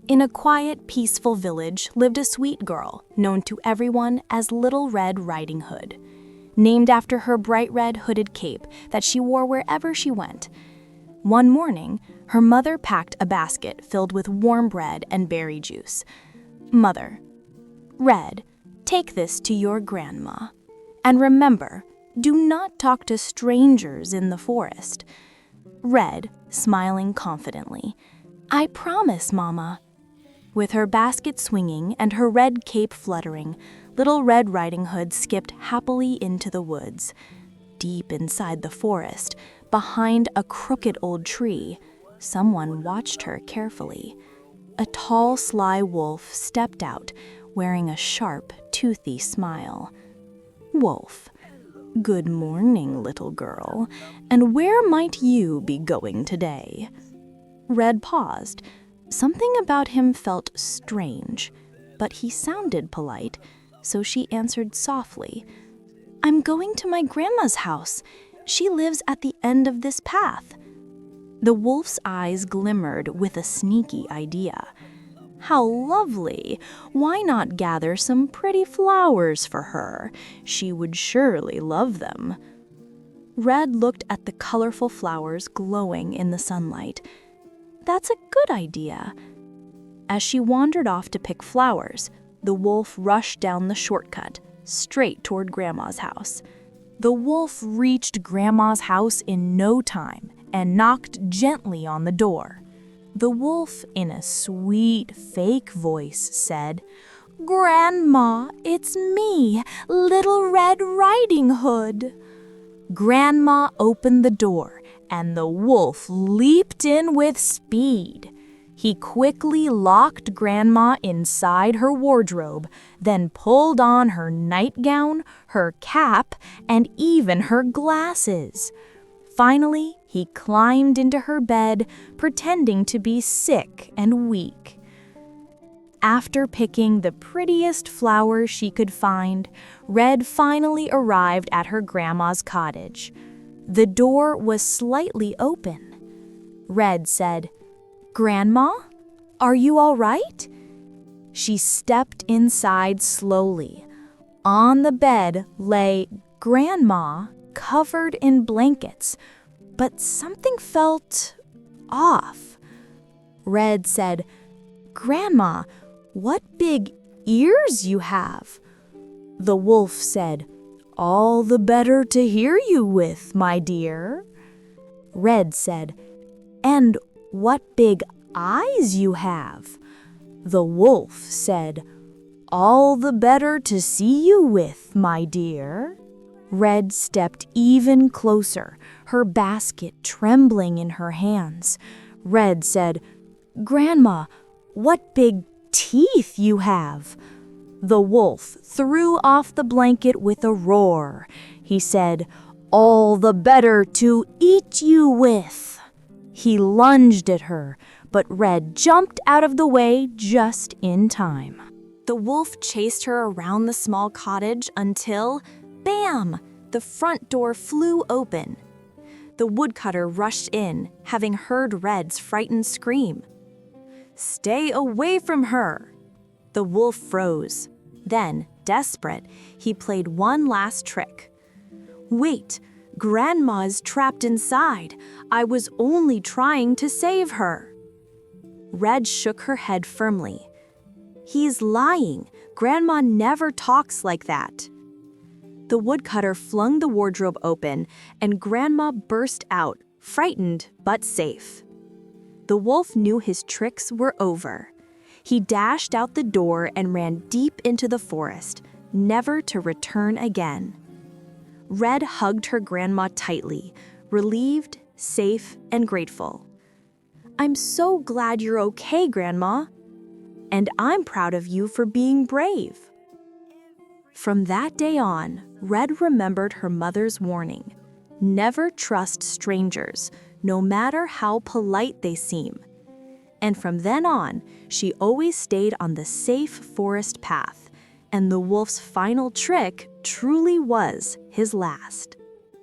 In a quiet, peaceful village lived a sweet girl known to everyone as Little Red Riding Hood, named after her bright red hooded cape that she wore wherever she went. One morning, her mother packed a basket filled with warm bread and berry juice. "Mother, Red, take this to your grandma. And remember, do not talk to strangers in the forest." Red, smiling confidently, "I promise, Mama." With her basket swinging and her red cape fluttering, Little Red Riding Hood skipped happily into the woods. Deep inside the forest, behind a crooked old tree, someone watched her carefully. A tall, sly wolf stepped out, wearing a sharp, toothy smile. "Wolf, good morning, little girl, and where might you be going today?" Red paused. Something about him felt strange, but he sounded polite, so she answered softly, "I'm going to my grandma's house. She lives at the end of this path." The wolf's eyes glimmered with a sneaky idea. "How lovely! Why not gather some pretty flowers for her? She would surely love them." Red looked at the colorful flowers glowing in the sunlight. "That's a good idea." As she wandered off to pick flowers, the wolf rushed down the shortcut, straight toward Grandma's house. The wolf reached Grandma's house in no time and knocked gently on the door. The wolf, in a sweet, fake voice, said, "Grandma, it's me, Little Red Riding Hood." Grandma opened the door, and the wolf leaped in with speed. He quickly locked Grandma inside her wardrobe, then pulled on her nightgown, her cap, and even her glasses. Finally, he climbed into her bed, pretending to be sick and weak. After picking the prettiest flowers she could find, Red finally arrived at her grandma's cottage. The door was slightly open. Red said, "Grandma, are you all right?" She stepped inside slowly. On the bed lay Grandma, covered in blankets, but something felt off. Red said, "Grandma, what big ears you have." The wolf said, "All the better to hear you with, my dear." Red said, "And what big eyes you have." The wolf said, "All the better to see you with, my dear." Red stepped even closer, her basket trembling in her hands. Red said, "Grandma, what big teeth you have." The wolf threw off the blanket with a roar. He said, "All the better to eat you with." He lunged at her, but Red jumped out of the way just in time. The wolf chased her around the small cottage until, bam! The front door flew open. The woodcutter rushed in, having heard Red's frightened scream. "Stay away from her!" The wolf froze. Then, desperate, he played one last trick. "Wait, Grandma's trapped inside. I was only trying to save her." Red shook her head firmly. "He's lying. Grandma never talks like that." The woodcutter flung the wardrobe open, and Grandma burst out, frightened but safe. The wolf knew his tricks were over. He dashed out the door and ran deep into the forest, never to return again. Red hugged her grandma tightly, relieved, safe, and grateful. "I'm so glad you're okay, Grandma. And I'm proud of you for being brave." From that day on, Red remembered her mother's warning. Never trust strangers, no matter how polite they seem. And from then on, she always stayed on the safe forest path, and the wolf's final trick truly was his last.